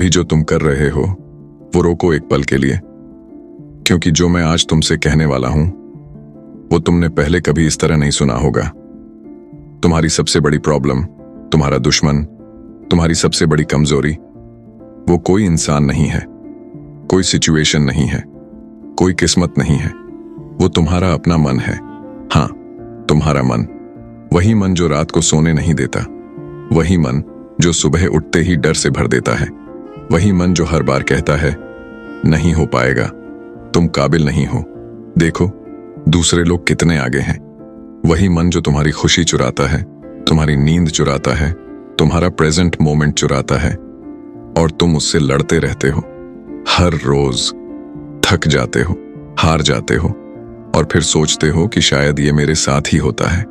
अभी जो तुम कर रहे हो वो रोको एक पल के लिए, क्योंकि जो मैं आज तुमसे कहने वाला हूं वो तुमने पहले कभी इस तरह नहीं सुना होगा। तुम्हारी सबसे बड़ी प्रॉब्लम, तुम्हारा दुश्मन, तुम्हारी सबसे बड़ी कमजोरी वो कोई इंसान नहीं है, कोई सिचुएशन नहीं है, कोई किस्मत नहीं है, वो तुम्हारा अपना मन है। हाँ, तुम्हारा मन, वही मन जो रात को सोने नहीं देता, वही मन जो सुबह उठते ही डर से भर देता है, वही मन जो हर बार कहता है नहीं हो पाएगा, तुम काबिल नहीं हो, देखो दूसरे लोग कितने आगे हैं। वही मन जो तुम्हारी खुशी चुराता है, तुम्हारी नींद चुराता है, तुम्हारा प्रेजेंट मोमेंट चुराता है, और तुम उससे लड़ते रहते हो। हर रोज थक जाते हो, हार जाते हो, और फिर सोचते हो कि शायद ये मेरे साथ ही होता है,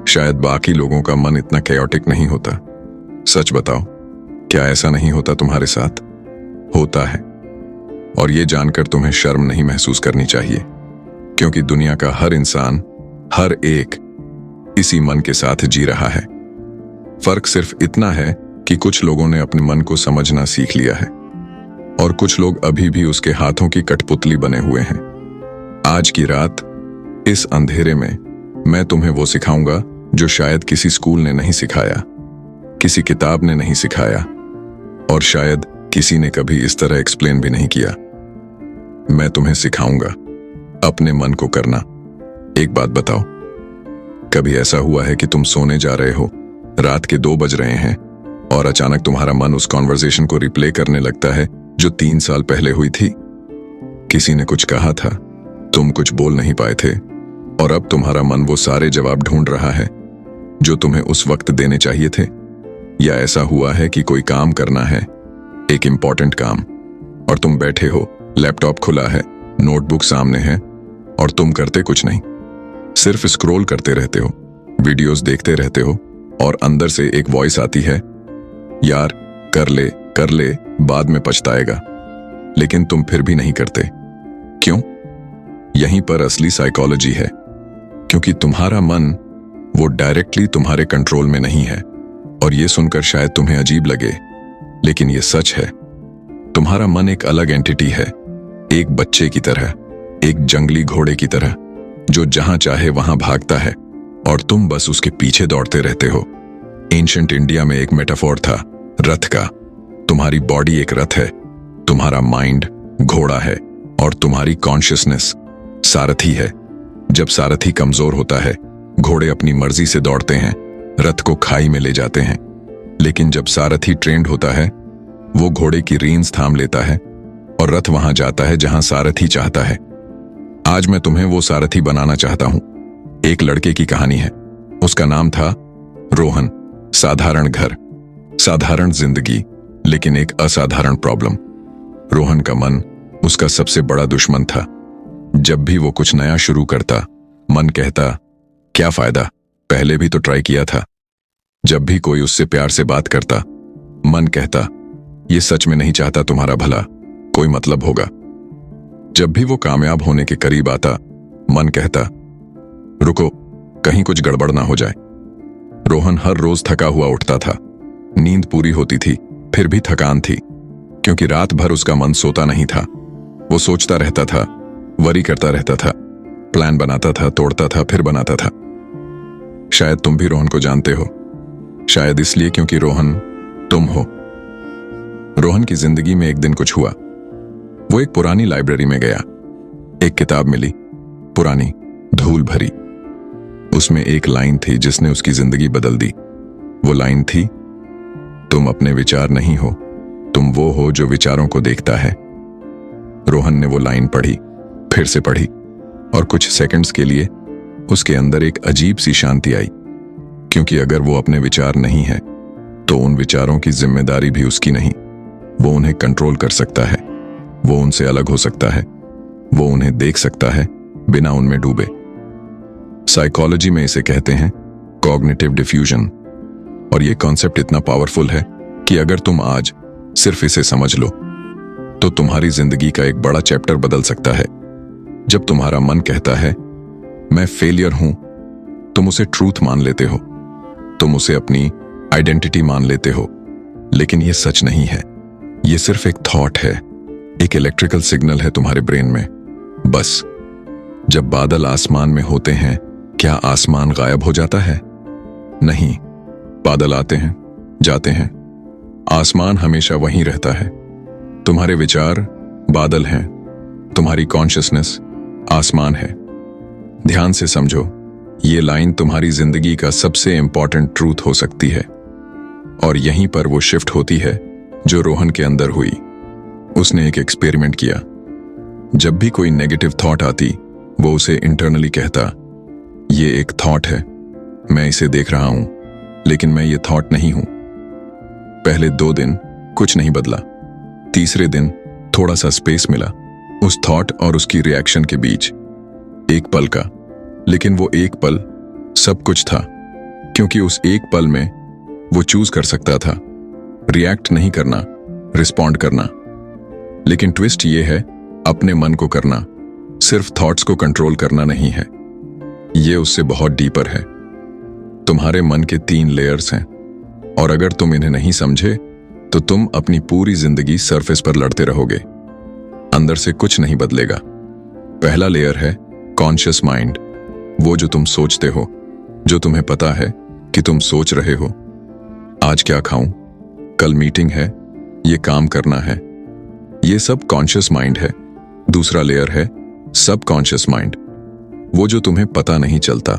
शायद बाकी लोगों का मन इतना कैओटिक नहीं होता। सच बताओ, क्या ऐसा नहीं होता तुम्हारे साथ? होता है, और ये जानकर तुम्हें शर्म नहीं महसूस करनी चाहिए, क्योंकि दुनिया का हर इंसान, हर एक इसी मन के साथ जी रहा है। फर्क सिर्फ इतना है कि कुछ लोगों ने अपने मन को समझना सीख लिया है और कुछ लोग अभी भी उसके हाथों की कठपुतली बने हुए हैं। आज की रात, इस अंधेरे में, मैं तुम्हें वो सिखाऊंगा जो शायद किसी स्कूल ने नहीं सिखाया, किसी किताब ने नहीं सिखाया, और शायद किसी ने कभी इस तरह एक्सप्लेन भी नहीं किया। मैं तुम्हें सिखाऊंगा अपने मन को करना। एक बात बताओ, कभी ऐसा हुआ है कि तुम सोने जा रहे हो, रात के 2 बज रहे हैं, और अचानक तुम्हारा मन उस कॉन्वर्सेशन को रिप्ले करने लगता है जो 3 साल पहले हुई थी? किसी ने कुछ कहा था, तुम कुछ बोल नहीं पाए थे, और अब तुम्हारा मन वो सारे जवाब ढूंढ रहा है जो तुम्हें उस वक्त देने चाहिए थे। या ऐसा हुआ है कि कोई काम करना है, एक इंपॉर्टेंट काम, और तुम बैठे हो, लैपटॉप खुला है, नोटबुक सामने है, और तुम करते कुछ नहीं, सिर्फ स्क्रॉल करते रहते हो, वीडियोस देखते रहते हो, और अंदर से एक वॉइस आती है, यार कर ले, बाद में पछताएगा। लेकिन तुम फिर भी नहीं करते। क्यों? यहीं पर असली साइकोलॉजी है, क्योंकि तुम्हारा मन वो डायरेक्टली तुम्हारे कंट्रोल में नहीं है। और ये सुनकर शायद तुम्हें अजीब लगे, लेकिन ये सच है। तुम्हारा मन एक अलग एंटिटी है, एक बच्चे की तरह, एक जंगली घोड़े की तरह, जो जहां चाहे वहां भागता है और तुम बस उसके पीछे दौड़ते रहते हो। एंशिएंट इंडिया में एक मेटाफोर था रथ का। तुम्हारी बॉडी एक रथ है, तुम्हारा माइंड घोड़ा है, और तुम्हारी कॉन्शियसनेस सारथी है। जब सारथी कमजोर होता है, घोड़े अपनी मर्जी से दौड़ते हैं, रथ को खाई में ले जाते हैं। लेकिन जब सारथी ट्रेंड होता है, वो घोड़े की रीन्स थाम लेता है और रथ वहां जाता है जहां सारथी चाहता है। आज मैं तुम्हें वो सारथी बनाना चाहता हूं। एक लड़के की कहानी है, उसका नाम था रोहन। साधारण घर, साधारण जिंदगी, लेकिन एक असाधारण प्रॉब्लम। रोहन का मन उसका सबसे बड़ा दुश्मन था। जब भी वो कुछ नया शुरू करता, मन कहता, क्या फायदा, पहले भी तो ट्राई किया था। जब भी कोई उससे प्यार से बात करता, मन कहता, ये सच में नहीं चाहता तुम्हारा भला, कोई मतलब होगा। जब भी वो कामयाब होने के करीब आता, मन कहता, रुको, कहीं कुछ गड़बड़ ना हो जाए। रोहन हर रोज थका हुआ उठता था, नींद पूरी होती थी, फिर भी थकान थी, क्योंकि रात भर उसका मन सोता नहीं था। वो सोचता रहता था, वरी करता रहता था, प्लान बनाता था, तोड़ता था, फिर बनाता था। शायद तुम भी रोहन को जानते हो, शायद इसलिए क्योंकि रोहन तुम हो। रोहन की जिंदगी में एक दिन कुछ हुआ। वो एक पुरानी लाइब्रेरी में गया। एक किताब मिली, पुरानी, धूल भरी। उसमें एक लाइन थी जिसने उसकी जिंदगी बदल दी। वो लाइन थी, तुम अपने विचार नहीं हो, तुम वो हो जो विचारों को देखता है। रोहन ने वो लाइन पढ़ी, फिर से पढ़ी, और कुछ सेकंड्स के लिए उसके अंदर एक अजीब सी शांति आई, क्योंकि अगर वो अपने विचार नहीं है तो उन विचारों की जिम्मेदारी भी उसकी नहीं। वो उन्हें कंट्रोल कर सकता है, वो उनसे अलग हो सकता है, वो उन्हें देख सकता है बिना उनमें डूबे। साइकोलॉजी में इसे कहते हैं कॉग्निटिव डिफ्यूजन, और ये कॉन्सेप्ट इतना पावरफुल है कि अगर तुम आज सिर्फ इसे समझ लो तो तुम्हारी जिंदगी का एक बड़ा चैप्टर बदल सकता है। जब तुम्हारा मन कहता है मैं फेलियर हूं, तुम उसे ट्रूथ मान लेते हो, तुम उसे अपनी आइडेंटिटी मान लेते हो, लेकिन यह सच नहीं है। ये सिर्फ एक थॉट है, एक इलेक्ट्रिकल सिग्नल है तुम्हारे ब्रेन में। बस जब बादल आसमान में होते हैं, क्या आसमान गायब हो जाता है? नहीं, बादल आते हैं, जाते हैं, आसमान हमेशा वहीं रहता है। तुम्हारे विचार बादल हैं, तुम्हारी कॉन्शियसनेस आसमान है। ध्यान से समझो, ये लाइन तुम्हारी जिंदगी का सबसे इंपॉर्टेंट ट्रूथ हो सकती है। और यहीं पर वो शिफ्ट होती है जो रोहन के अंदर हुई। उसने एक एक्सपेरिमेंट किया। जब भी कोई नेगेटिव थॉट आती, वो उसे इंटरनली कहता, ये एक थॉट है, मैं इसे देख रहा हूं, लेकिन मैं ये थॉट नहीं हूं। पहले 2 दिन कुछ नहीं बदला। तीसरे दिन थोड़ा सा स्पेस मिला उस थॉट और उसकी रिएक्शन के बीच, एक पल का। लेकिन वो एक पल सब कुछ था, क्योंकि उस एक पल में वो चूज कर सकता था रिएक्ट नहीं करना, रिस्पॉन्ड करना। लेकिन ट्विस्ट ये है, अपने मन को करना, सिर्फ थॉट्स को कंट्रोल करना नहीं है। ये उससे बहुत डीपर है। तुम्हारे मन के 3 लेयर्स हैं, और अगर तुम इन्हें नहीं समझे तो तुम अपनी पूरी जिंदगी सरफेस पर लड़ते रहोगे, अंदर से कुछ नहीं बदलेगा। पहला लेयर है कॉन्शियस माइंड, वो जो तुम सोचते हो, जो तुम्हें पता है कि तुम सोच रहे हो, आज क्या खाऊं, कल मीटिंग है, ये काम करना है। ये सब कॉन्शियस माइंड है। दूसरा लेयर है सब कॉन्शियस माइंड, वो जो तुम्हें पता नहीं चलता,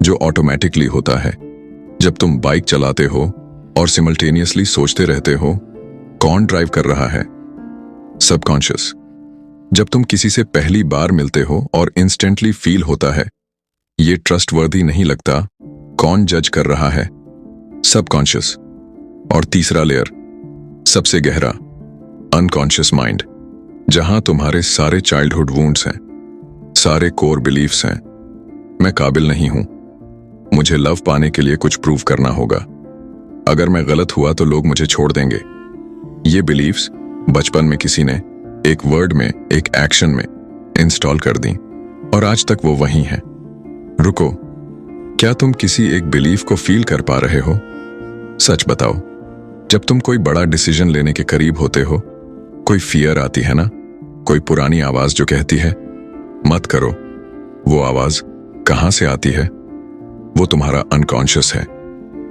जो ऑटोमेटिकली होता है। जब तुम बाइक चलाते हो और सिमल्टेनियसली सोचते रहते हो, कौन ड्राइव कर रहा है? सबकॉन्शियस। जब तुम किसी से पहली बार मिलते हो और इंस्टेंटली फील होता है, ये ट्रस्टवर्दी नहीं लगता, कौन जज कर रहा है? सबकॉन्शियस। और तीसरा लेयर, सबसे गहरा, अनकॉन्शियस माइंड, जहां तुम्हारे सारे चाइल्डहुड वुंड्स हैं, सारे कोर बिलीफ्स हैं। मैं काबिल नहीं हूं, मुझे लव पाने के लिए कुछ प्रूव करना होगा, अगर मैं गलत हुआ तो लोग मुझे छोड़ देंगे। ये बिलीफ्स बचपन में किसी ने एक वर्ड में, एक एक्शन में इंस्टॉल कर दी, और आज तक वो वहीं हैं। रुको, क्या तुम किसी एक बिलीफ को फील कर पा रहे हो? सच बताओ, जब तुम कोई बड़ा डिसीजन लेने के करीब होते हो, कोई फियर आती है ना, कोई पुरानी आवाज जो कहती है मत करो। वो आवाज कहां से आती है? वो तुम्हारा अनकॉन्शियस है,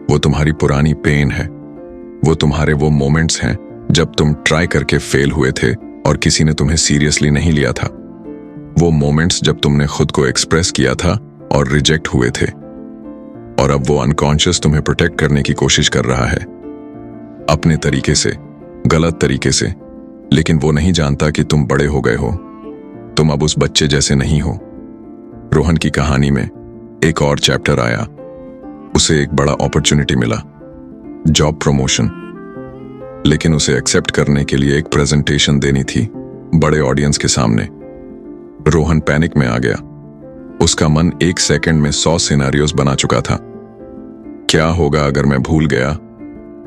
वो तुम्हारी पुरानी पेन है, वो तुम्हारे वो मोमेंट्स हैं जब तुम ट्राई करके फेल हुए थे और किसी ने तुम्हें सीरियसली नहीं लिया था। वो मोमेंट्स जब तुमने खुद को एक्सप्रेस किया था और रिजेक्ट हुए थे, और अब वो अनकॉन्शियस तुम्हें प्रोटेक्ट करने की कोशिश कर रहा है, अपने तरीके से, गलत तरीके से। लेकिन वो नहीं जानता कि तुम बड़े हो गए हो, तुम अब उस बच्चे जैसे नहीं हो। रोहन की कहानी में एक और चैप्टर आया। उसे एक बड़ा अपॉर्चुनिटी मिला, जॉब प्रमोशन, लेकिन उसे एक्सेप्ट करने के लिए एक प्रेजेंटेशन देनी थी बड़े ऑडियंस के सामने। रोहन पैनिक में आ गया। उसका मन 1 सेकंड में 100 सिनेरियोस बना चुका था। क्या होगा अगर मैं भूल गया?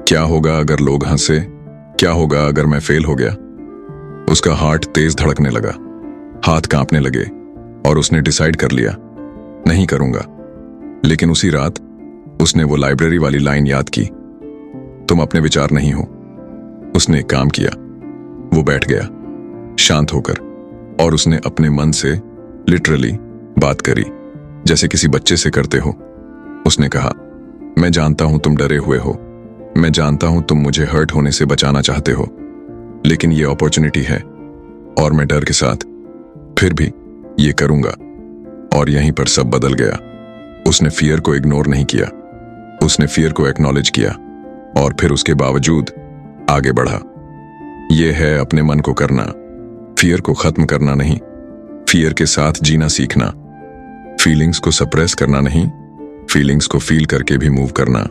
क्या होगा अगर लोग हंसे? क्या होगा अगर मैं फेल हो गया? उसका हार्ट तेज धड़कने लगा, हाथ कांपने लगे, और उसने डिसाइड कर लिया, नहीं करूंगा। लेकिन उसी रात उसने वो लाइब्रेरी वाली लाइन याद की, तुम अपने विचार नहीं हो। उसने एक काम किया, वो बैठ गया शांत होकर, और उसने अपने मन से लिटरली बात करी, जैसे किसी बच्चे से करते हो। उसने कहा, मैं जानता हूं तुम डरे हुए हो, मैं जानता हूं तुम मुझे हर्ट होने से बचाना चाहते हो, लेकिन ये अपॉर्चुनिटी है और मैं डर के साथ फिर भी ये करूंगा। और यहीं पर सब बदल गया। उसने फियर को इग्नोर नहीं किया, उसने फियर को एक्नॉलेज किया, और फिर उसके बावजूद आगे बढ़ा। यह है अपने मन को करना, फियर को खत्म करना नहीं, फियर के साथ जीना सीखना, फीलिंग्स को सप्रेस करना नहीं, फीलिंग्स को फील करके भी मूव करना,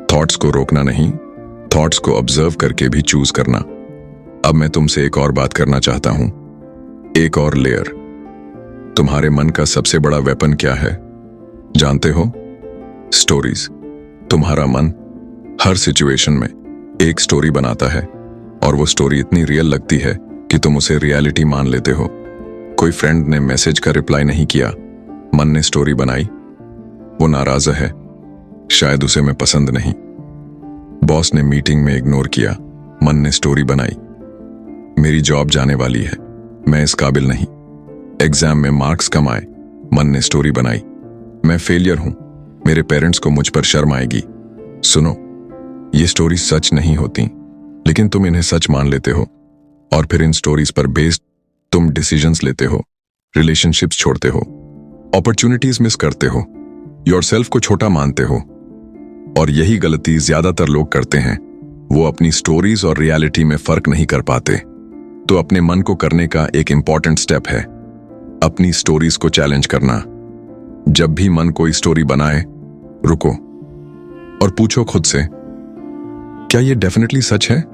थॉट्स को रोकना नहीं, थॉट्स को ऑब्जर्व करके भी चूज करना। अब मैं तुमसे एक और बात करना चाहता हूं, एक और लेयर। तुम्हारे मन का सबसे बड़ा वेपन क्या है जानते हो? स्टोरीज। तुम्हारा मन हर सिचुएशन में एक स्टोरी बनाता है, और वो स्टोरी इतनी रियल लगती है कि तुम उसे रियलिटी मान लेते हो। कोई फ्रेंड ने मैसेज का रिप्लाई नहीं किया, मन ने स्टोरी बनाई, वो नाराज है, शायद उसे मैं पसंद नहीं। बॉस ने मीटिंग में इग्नोर किया, मन ने स्टोरी बनाई। मेरी जॉब जाने वाली है, मैं इस काबिल नहीं। एग्जाम में मार्क्स कम आए, मन ने स्टोरी बनाई। मैं फेलियर हूं, मेरे पेरेंट्स को मुझ पर शर्म आएगी। सुनो, ये स्टोरी सच नहीं होती, लेकिन तुम इन्हें सच मान लेते हो और फिर इन स्टोरीज पर बेस्ड तुम डिसीजंस लेते हो, रिलेशनशिप्स छोड़ते हो, अपॉर्चुनिटीज मिस करते हो, योरसेल्फ को छोटा मानते हो। और यही गलती ज्यादातर लोग करते हैं। वो अपनी स्टोरीज और रियलिटी में फर्क नहीं कर पाते। तो अपने मन को करने का एक इंपॉर्टेंट स्टेप है अपनी स्टोरीज को चैलेंज करना। जब भी मन कोई स्टोरी बनाए, रुको और पूछो खुद से, क्या ये डेफिनेटली सच है?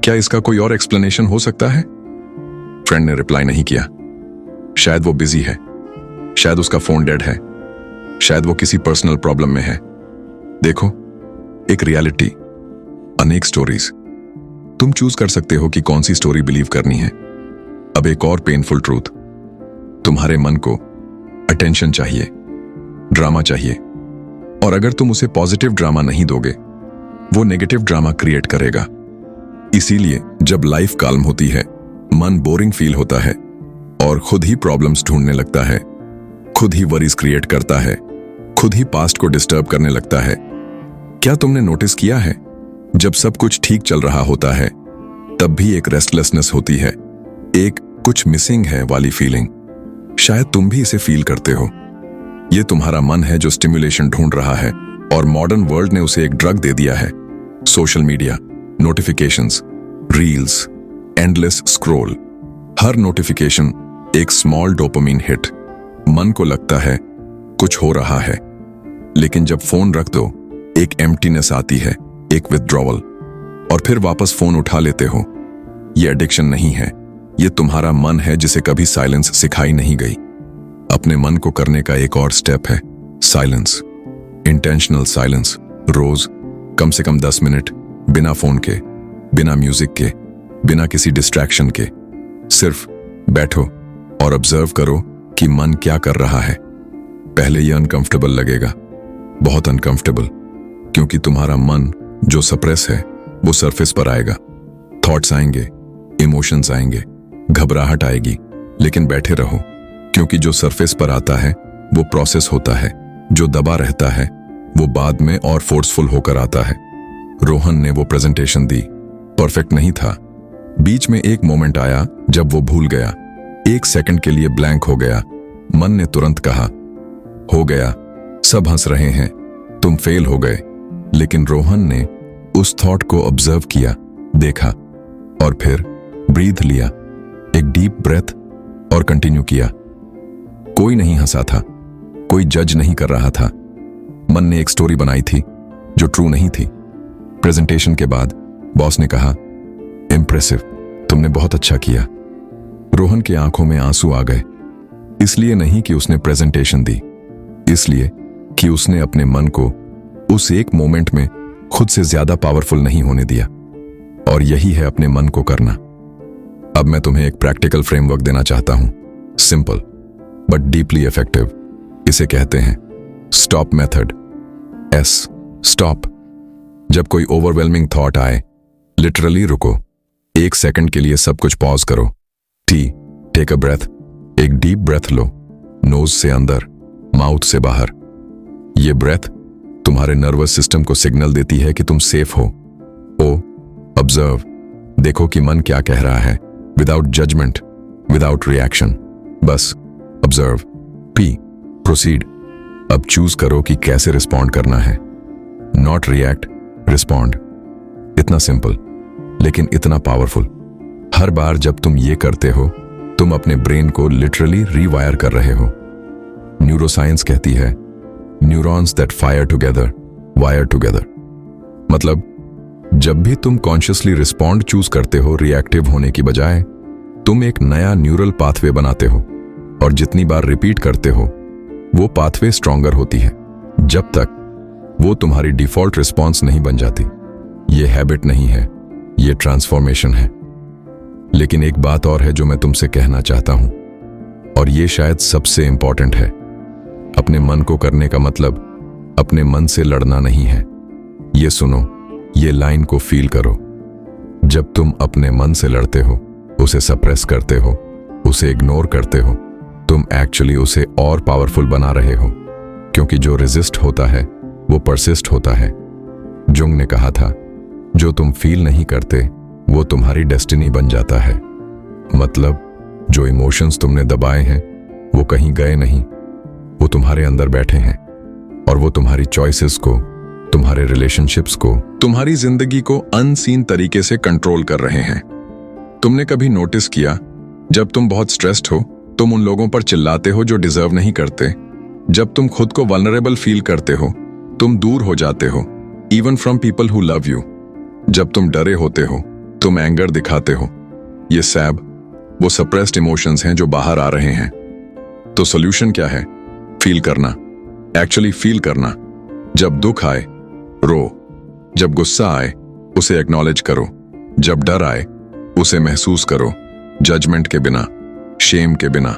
क्या इसका कोई और एक्सप्लेनेशन हो सकता है? फ्रेंड ने रिप्लाई नहीं किया। शायद वो बिजी है, शायद उसका फोन डेड है, शायद वो किसी पर्सनल प्रॉब्लम में है। देखो, एक रियलिटी, अनेक स्टोरीज। तुम चूज कर सकते हो कि कौन सी स्टोरी बिलीव करनी है। अब एक और पेनफुल ट्रूथ, तुम्हारे मन को अटेंशन चाहिए, ड्रामा चाहिए, और अगर तुम उसे पॉजिटिव ड्रामा नहीं दोगे, वो नेगेटिव ड्रामा क्रिएट करेगा। इसीलिए जब लाइफ काल्म होती है, मन बोरिंग फील होता है और खुद ही प्रॉब्लम्स ढूंढने लगता है, खुद ही वरीज क्रिएट करता है, खुद ही पास्ट को डिस्टर्ब करने लगता है। क्या तुमने नोटिस किया है, जब सब कुछ ठीक चल रहा होता है तब भी एक रेस्टलेसनेस होती है, एक कुछ मिसिंग है वाली फीलिंग। शायद तुम भी इसे फील करते हो। ये तुम्हारा मन है जो स्टिमुलेशन ढूंढ रहा है और मॉडर्न वर्ल्ड ने उसे एक ड्रग दे दिया है। Social media, notifications, reels, endless scroll, हर नोटिफिकेशन एक स्मॉल डोपामिन हिट। मन को लगता है कुछ हो रहा है, लेकिन जब फोन रख दो एक एम्प्टीनेस आती है, एक विथड्रॉवल, और फिर वापस फोन उठा लेते हो। ये एडिक्शन नहीं है, ये तुम्हारा मन है जिसे कभी साइलेंस सिखाई नहीं गई। अपने मन को करने का एक और स्टेप है साइलेंस, इंटेंशनल साइलेंस। रोज कम से कम 10 मिनट बिना फोन के, बिना म्यूजिक के, बिना किसी डिस्ट्रैक्शन के सिर्फ बैठो और ऑब्जर्व करो कि मन क्या कर रहा है। पहले ये अनकंफर्टेबल लगेगा, बहुत अनकंफर्टेबल, क्योंकि तुम्हारा मन जो सप्रेस है वो सरफेस पर आएगा। थॉट्स आएंगे, इमोशंस आएंगे, घबराहट आएगी, लेकिन बैठे रहो, क्योंकि जो सरफेस पर आता है वो प्रोसेस होता है, जो दबा रहता है वो बाद में और फोर्सफुल होकर आता है। रोहन ने वो प्रेजेंटेशन दी, परफेक्ट नहीं था। बीच में एक मोमेंट आया जब वो भूल गया, एक सेकंड के लिए ब्लैंक हो गया। मन ने तुरंत कहा, हो गया, सब हंस रहे हैं, तुम फेल हो गए। लेकिन रोहन ने उस थॉट को ऑब्जर्व किया, देखा, और फिर ब्रीथ लिया, एक डीप ब्रेथ, और कंटिन्यू किया। कोई नहीं हंसा था, कोई जज नहीं कर रहा था। मन ने एक स्टोरी बनाई थी जो ट्रू नहीं थी। प्रेजेंटेशन के बाद बॉस ने कहा, इम्प्रेसिव, तुमने बहुत अच्छा किया। रोहन की आंखों में आंसू आ गए, इसलिए नहीं कि उसने प्रेजेंटेशन दी, इसलिए कि उसने अपने मन को उस एक मोमेंट में खुद से ज्यादा पावरफुल नहीं होने दिया। और यही है अपने मन को करना। अब मैं तुम्हें एक प्रैक्टिकल फ्रेमवर्क देना चाहता हूं, सिंपल बट डीपली इफेक्टिव। इसे कहते हैं स्टॉप मेथड। S, stop. जब कोई ओवरवेलमिंग थॉट आए, लिटरली रुको, 1 सेकंड के लिए सब कुछ पॉज करो। टी, टेक अ ब्रेथ, एक डीप ब्रेथ लो, नोज से अंदर, माउथ से बाहर। ये ब्रेथ तुम्हारे नर्वस सिस्टम को सिग्नल देती है कि तुम सेफ हो। ओ, ऑब्जर्व, देखो कि मन क्या कह रहा है, विदाउट जजमेंट, विदाउट रिएक्शन, बस ऑब्जर्व। P, proceed. अब चूज करो कि कैसे रिस्पॉन्ड करना है। Not react, respond. इतना सिंपल लेकिन इतना पावरफुल। हर बार जब तुम ये करते हो, तुम अपने ब्रेन को लिटरली रीवायर कर रहे हो। न्यूरोसाइंस कहती है neurons that fire together wire together. मतलब जब भी तुम कॉन्शियसली रिस्पॉन्ड चूज करते हो रिएक्टिव होने की बजाय, तुम एक नया न्यूरल पाथवे बनाते हो, और जितनी बार रिपीट करते हो वो पाथवे स्ट्रॉन्गर होती है, जब तक वो तुम्हारी डिफॉल्ट रिस्पॉन्स नहीं बन जाती। ये हैबिट नहीं है, ये ट्रांसफॉर्मेशन है। लेकिन एक बात और है जो मैं तुमसे कहना चाहता हूं, और ये शायद सबसे इंपॉर्टेंट है। अपने मन को करने का मतलब अपने मन से लड़ना नहीं है। ये सुनो, ये लाइन को फील करो। जब तुम अपने मन से लड़ते हो, उसे सप्रेस करते हो, उसे इग्नोर करते हो, तुम एक्चुअली उसे और पावरफुल बना रहे हो, क्योंकि जो रेजिस्ट होता है वो परसिस्ट होता है। जुंग ने कहा था, जो तुम फील नहीं करते वो तुम्हारी डेस्टिनी बन जाता है। मतलब जो इमोशंस तुमने दबाए हैं वो कहीं गए नहीं, वो तुम्हारे अंदर बैठे हैं और वो तुम्हारी चॉइसेस को, तुम्हारे रिलेशनशिप्स को, तुम्हारी जिंदगी को अनसीन तरीके से कंट्रोल कर रहे हैं। तुमने कभी नोटिस किया, जब तुम बहुत स्ट्रेस्ड हो तुम उन लोगों पर चिल्लाते हो जो डिजर्व नहीं करते। जब तुम खुद को वल्नरेबल फील करते हो तुम दूर हो जाते हो, even from people who love you. जब तुम डरे होते हो तुम एंगर दिखाते हो। ये सब वो सप्रेस्ड इमोशंस हैं जो बाहर आ रहे हैं। तो सॉल्यूशन क्या है? फील करना, एक्चुअली फील करना। जब दुख आए रो, जब गुस्सा आए उसे एक्नॉलेज करो, जब डर आए उसे महसूस करो, जजमेंट के बिना, शेम के बिना।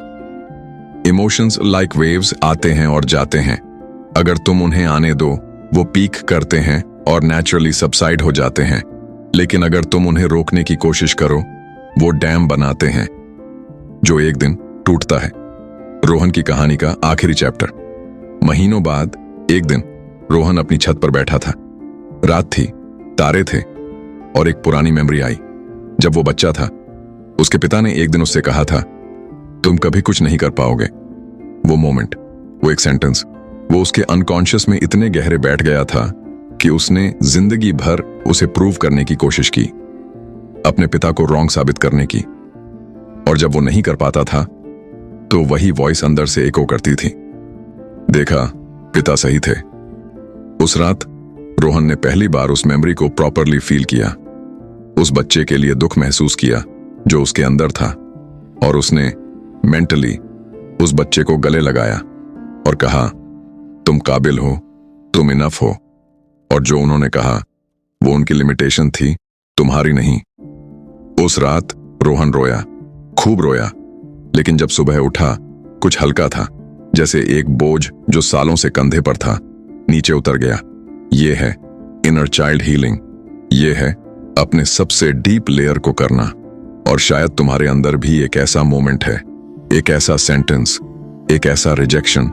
इमोशंस लाइक वेव्स आते हैं और जाते हैं। अगर तुम उन्हें आने दो वो पीक करते हैं और नेचुरली सबसाइड हो जाते हैं, लेकिन अगर तुम उन्हें रोकने की कोशिश करो वो डैम बनाते हैं जो एक दिन टूटता है। रोहन की कहानी का आखिरी चैप्टर। महीनों बाद एक दिन रोहन अपनी छत पर बैठा था। रात थी, तारे थे और एक पुरानी मेमोरी आई। जब वो बच्चा था उसके पिता ने एक दिन उससे कहा था, तुम कभी कुछ नहीं कर पाओगे। वो मोमेंट, वो एक सेंटेंस, वो उसके अनकॉन्शियस में इतने गहरे बैठ गया था कि उसने जिंदगी भर उसे प्रूव करने की कोशिश की, अपने पिता को रॉन्ग साबित करने की। और जब वो नहीं कर पाता था तो वही वॉइस अंदर से एको करती थी, देखा पिता सही थे। उस रात रोहन ने पहली बार उस मेमोरी को प्रॉपरली फील किया, उस बच्चे के लिए दुख महसूस किया जो उसके अंदर था, और उसने मेंटली उस बच्चे को गले लगाया और कहा, तुम काबिल हो, तुम इनफ हो। और जो उन्होंने कहा वो उनकी लिमिटेशन थी, तुम्हारी नहीं। उस रात रोहन रोया, खूब रोया, लेकिन जब सुबह उठा कुछ हल्का था, जैसे एक बोझ जो सालों से कंधे पर था नीचे उतर गया। ये है इनर चाइल्ड हीलिंग, ये है अपने सबसे डीप लेयर को करना। और शायद तुम्हारे अंदर भी एक ऐसा मोमेंट है, एक ऐसा सेंटेंस, एक ऐसा रिजेक्शन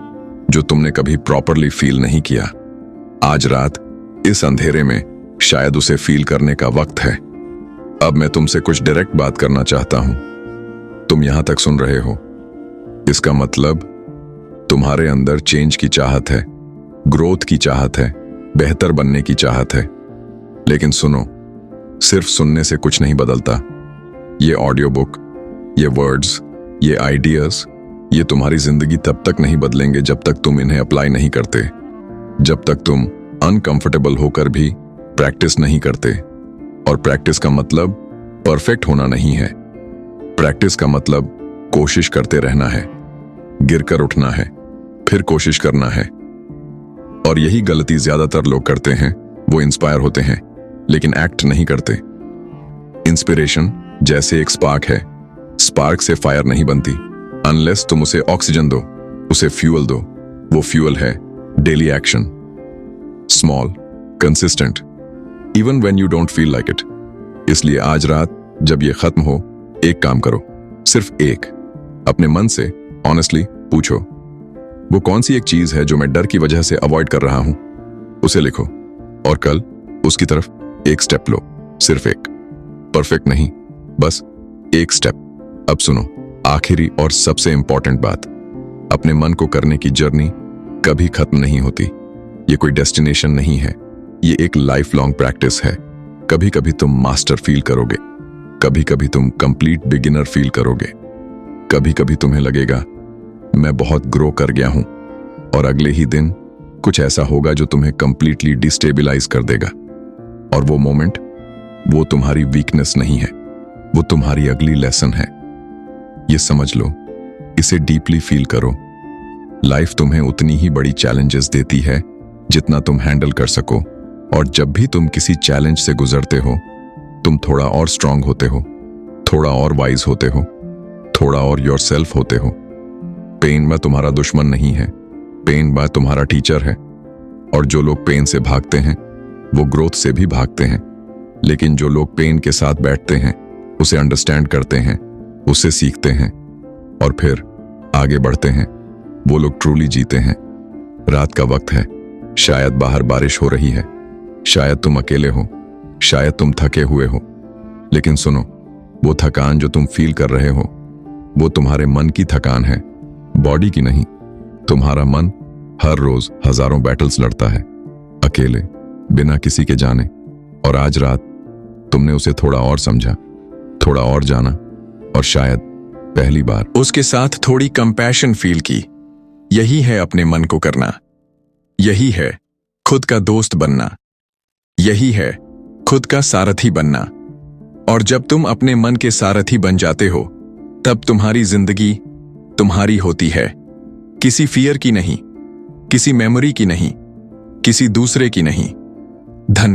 जो तुमने कभी प्रॉपरली फील नहीं किया। आज रात इस अंधेरे में शायद उसे फील करने का वक्त है। अब मैं तुमसे कुछ डायरेक्ट बात करना चाहता हूं। तुम यहां तक सुन रहे हो, इसका मतलब तुम्हारे अंदर चेंज की चाहत है, ग्रोथ की चाहत है, बेहतर बनने की चाहत है। लेकिन सुनो, सिर्फ सुनने से कुछ नहीं बदलता। ये ऑडियो बुक, ये वर्ड्स, ये आइडियाज, ये तुम्हारी जिंदगी तब तक नहीं बदलेंगे जब तक तुम इन्हें अप्लाई नहीं करते, जब तक तुम अनकंफर्टेबल होकर भी प्रैक्टिस नहीं करते। और प्रैक्टिस का मतलब परफेक्ट होना नहीं है। प्रैक्टिस का मतलब कोशिश करते रहना है, गिरकर उठना है, फिर कोशिश करना है। और यही गलती ज्यादातर लोग करते हैं। वो इंस्पायर होते हैं लेकिन एक्ट नहीं करते। इंस्पिरेशन जैसे एक स्पार्क है, स्पार्क से फायर नहीं बनती अनलेस तुम उसे ऑक्सीजन दो, उसे फ्यूल दो। वो फ्यूल है daily action, small, consistent, even when you don't feel like it. इसलिए आज रात जब ये खत्म हो, एक काम करो, सिर्फ एक। अपने मन से ऑनेस्टली पूछो, वो कौन सी एक चीज है जो मैं डर की वजह से अवॉइड कर रहा हूं। उसे लिखो और कल उसकी तरफ एक स्टेप लो, सिर्फ एक। परफेक्ट नहीं, बस एक स्टेप। अब सुनो, आखिरी और सबसे इंपॉर्टेंट बात, अपने मन को करने की जर्नी कभी खत्म नहीं होती। ये कोई डेस्टिनेशन नहीं है, ये एक लाइफ लॉन्ग प्रैक्टिस है। कभी कभी तुम मास्टर फील करोगे, कभी कभी तुम कंप्लीट बिगिनर फील करोगे, कभी कभी तुम्हें लगेगा मैं बहुत ग्रो कर गया हूं, और अगले ही दिन कुछ ऐसा होगा जो तुम्हें कंप्लीटली डिस्टेबलाइज कर देगा। और वो मोमेंट, वो तुम्हारी वीकनेस नहीं है, वो तुम्हारी अगली लेसन है। ये समझ लो, इसे डीपली फील करो। लाइफ तुम्हें उतनी ही बड़ी चैलेंजेस देती है जितना तुम हैंडल कर सको, और जब भी तुम किसी चैलेंज से गुजरते हो तुम थोड़ा और स्ट्रांग होते हो, थोड़ा और वाइज होते हो, थोड़ा और योरसेल्फ होते हो। पेन में तुम्हारा दुश्मन नहीं है, पेन में तुम्हारा टीचर है। और जो लोग पेन से भागते हैं वो ग्रोथ से भी भागते हैं। लेकिन जो लोग पेन के साथ बैठते हैं, उसे अंडरस्टैंड करते हैं, उसे सीखते हैं और फिर आगे बढ़ते हैं, वो लोग ट्रूली जीते हैं। रात का वक्त है, शायद बाहर बारिश हो रही है, शायद तुम अकेले हो, शायद तुम थके हुए हो, लेकिन सुनो, वो थकान जो तुम फील कर रहे हो, वो तुम्हारे मन की थकान है, बॉडी की नहीं। तुम्हारा मन हर रोज हजारों बैटल्स लड़ता है, अकेले, बिना किसी के जाने। और आज रात तुमने उसे थोड़ा और समझा, थोड़ा और जाना, और शायद पहली बार उसके साथ थोड़ी कंपैशन फील की। यही है अपने मन को करना, यही है खुद का दोस्त बनना, यही है खुद का सारथी बनना। और जब तुम अपने मन के सारथी बन जाते हो, तब तुम्हारी जिंदगी तुम्हारी होती है, किसी फियर की नहीं, किसी मेमोरी की नहीं, किसी दूसरे की नहीं। धन्यवाद।